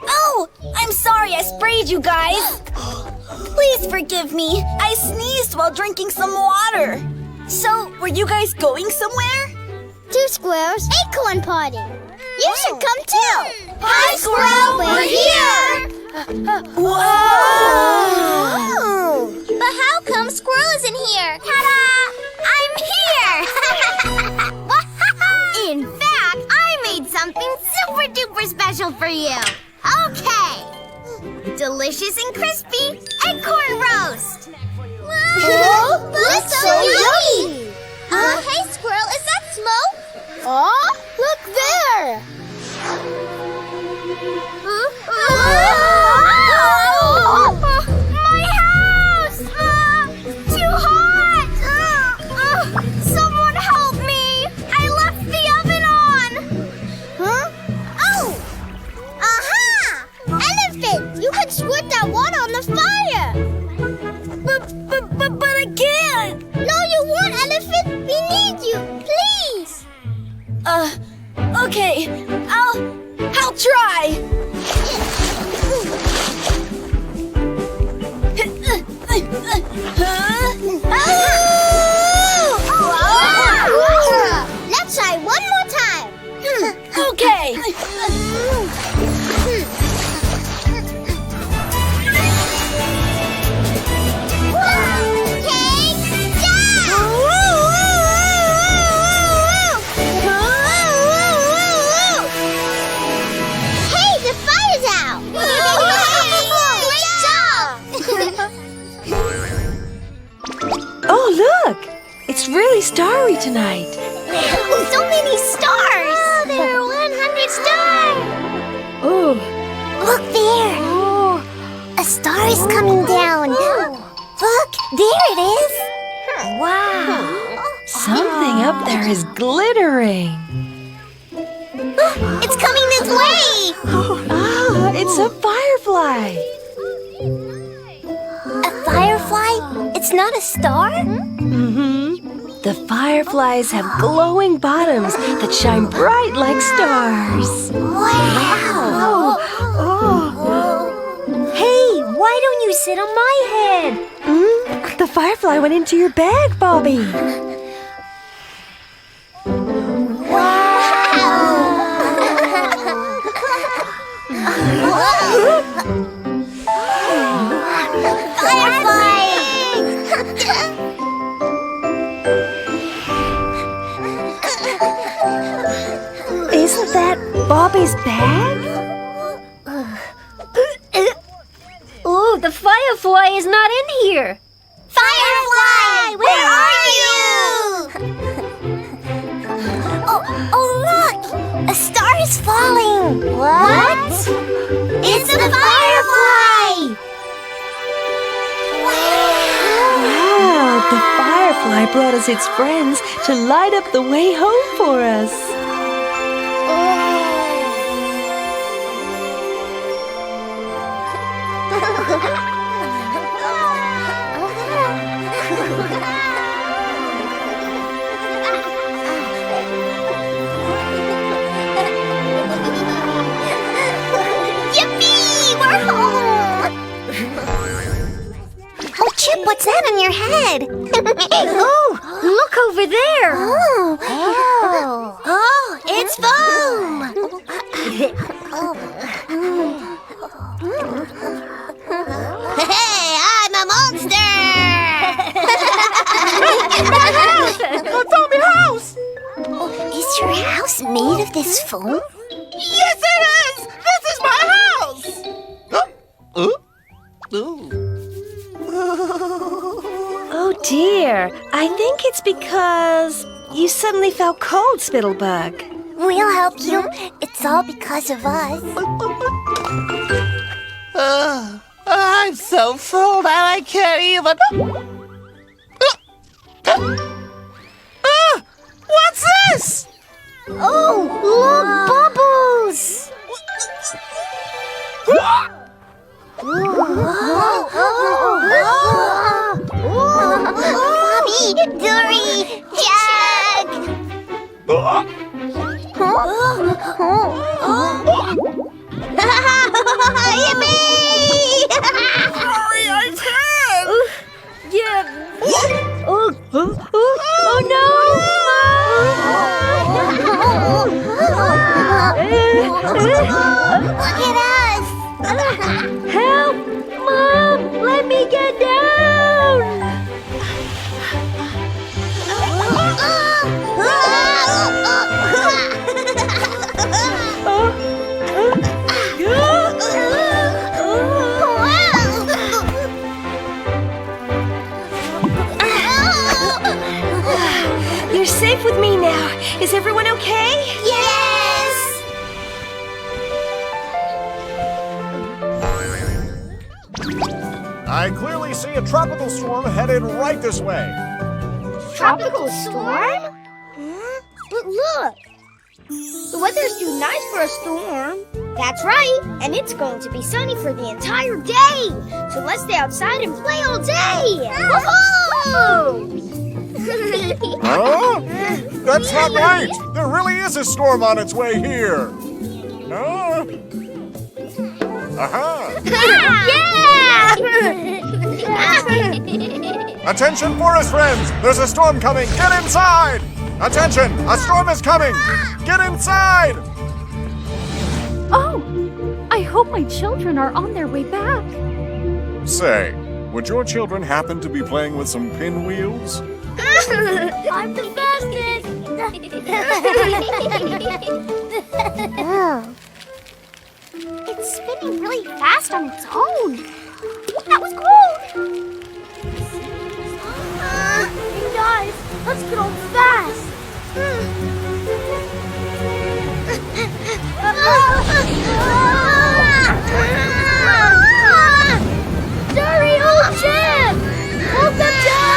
Oh, I'm sorry I sprayed you guys. Please forgive me. I sneezed while drinking some water. So, were you guys going somewhere? 2 Squirrels Acorn Party. You should come too. Hi, Squirrel. We're here. Whoa! But how come Squirrel isn't here? Ta-da! I'm here! In fact, I made something super duper special for you. Okay. Delicious and crispy acorn roast. Oh, looks so yummy! Hey, Squirrel, is that smoke? Oh, look there! My house! Too hot! Someone help me! I left the oven on! Huh? Oh! Aha! Elephant! You can squirt that water on the fire! But I can't. No, you won't, Elephant! We need you! Please! Okay. I'll try. Let's try one more time! Okay. Hey, the fire's out! Great job! Oh, look! It's really starry tonight. So many stars! Oh, there are 100 stars! Oh, Look there! oh, A star is coming down. Look, there it is. wow! Something up there is glittering. It's coming this way. Ah, it's a firefly. A firefly? It's not a star? Mm-hmm. The fireflies have glowing bottoms that shine bright like stars. Wow! Hey, why don't you sit on my head? The firefly went into your bag, Bobby. Isn't that Bobby's bag? Oh, the firefly is not in here. Firefly! Where are you? Oh, look! A star is falling. What? It's a firefly! Wow, the firefly brought us its friends to light up the way home for us. Yippee! We're home! Oh, Chip, what's that on your head? Oh, look over there. Oh, it's foam! Hey, I'm a monster! I found my house! Is your house made of this foam? Yes, it is! This is my house! Oh dear, I think it's because you suddenly felt cold, Spittlebug. We'll help you. It's all because of us. I'm so full now I can't even... What's this? Oh, look, bubbles. Mommy, Dory, Jack! Yippee! Sorry, I can't! Yeah. Oh no! Look at us! Help! Mom! Let me get down! You're safe with me now. Is everyone okay? Yes! I clearly see a tropical storm headed right this way. Tropical storm? But look! The weather's too nice for a storm. That's right, and it's going to be sunny for the entire day. So let's stay outside and play all day. Woohoo! Huh? That's not right! There really is a storm on its way here! Huh? Aha! Yeah! Attention, forest friends! There's a storm coming! Get inside! Attention! A storm is coming! Get inside! Oh! I hope my children are on their way back. Say, would your children happen to be playing with some pinwheels? I'm the fastest! It's spinning really fast on its own. That was cool! You guys, let's get on fast! Sorry, old Jim! Welcome, Dad!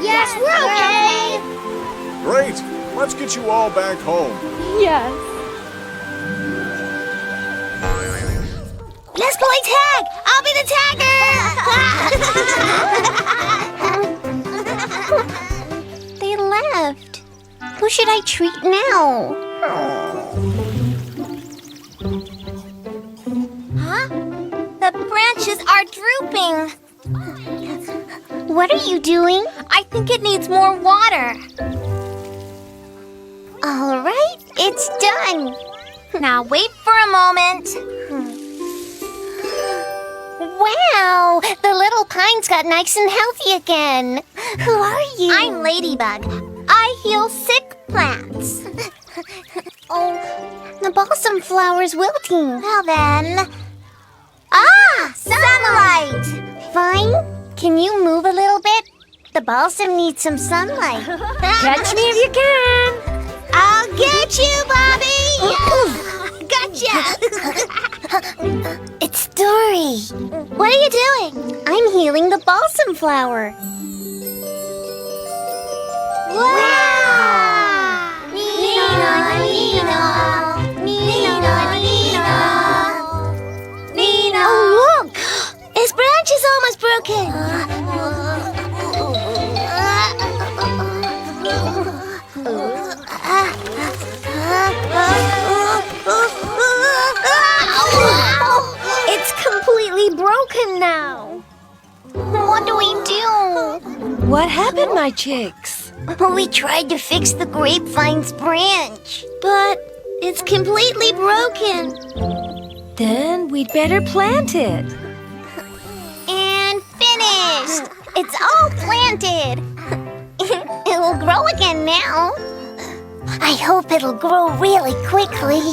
Yes, we're okay! Great! Let's get you all back home. Yes. Let's play tag! I'll be the tagger! They left. Who should I treat now? Huh? The branches are drooping. What are you doing? I think it needs more water. All right, it's done. Now wait for a moment. Wow, the little pines got nice and healthy again. Who are you? I'm Ladybug. I heal sick plants. Oh, the balsam flower's wilting. Well then. Ah, sunlight! Fine. Can you move a little bit? The balsam needs some sunlight. Catch me if you can! I'll get you, Bobby! Gotcha! It's Dory. What are you doing? I'm healing the balsam flower. Wow! Nina, Nina, Nina, Nina, Nina. Oh, look! His branch is almost broken. It's completely broken now. What do we do? What happened, my chicks? We tried to fix the grapevine's branch, but it's completely broken. Then we'd better plant it. And finished! It's all planted. It will grow again now. I hope it'll grow really quickly.